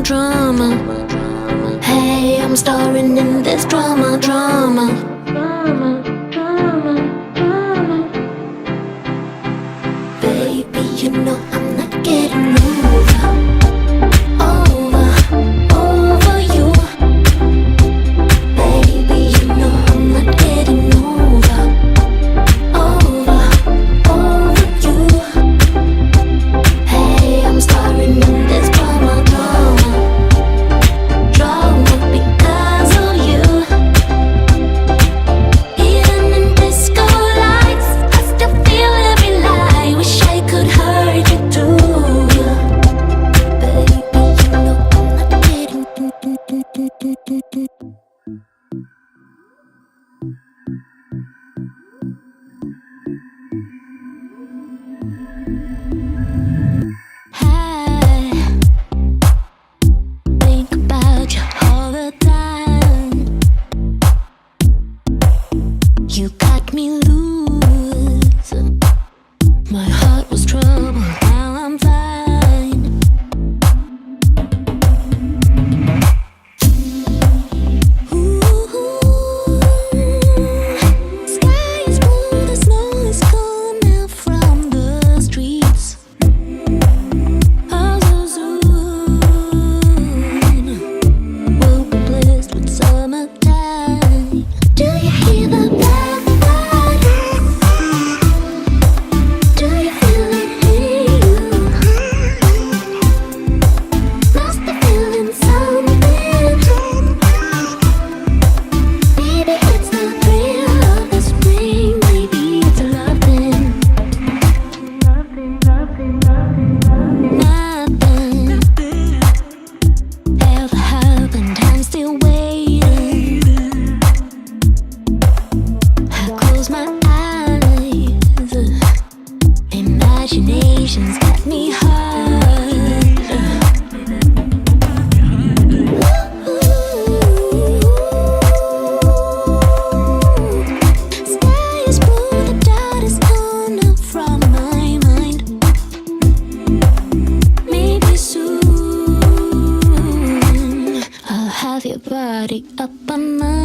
drama. Hey, I'm starring in this drama. Baby, you know I'm not getting over you. Baby, you know I'm not getting over you. Hey, I'm starring in this drama because of you. Even in disco lights, I still feel every lie. Wish I could hurt you too. Baby, you know I'm not getting. I think about you all the time. You got me loose. My heart was troubled, now I'm fine. Ooh, sky is blue, the snow is coming out from the streets. Oh, so soon we'll be blessed with summertime. Do you hear the blackbird? Do you feel it? Hey, you must be feeling something. Maybe it's the thrill of the spring. Maybe it's a loving. Nothing ever happened. I'm still waiting. I close my eyes. Imagination's got me hard. Sky is blue, the doubt is gone out from my mind. Maybe soon I'll have your body up on mine.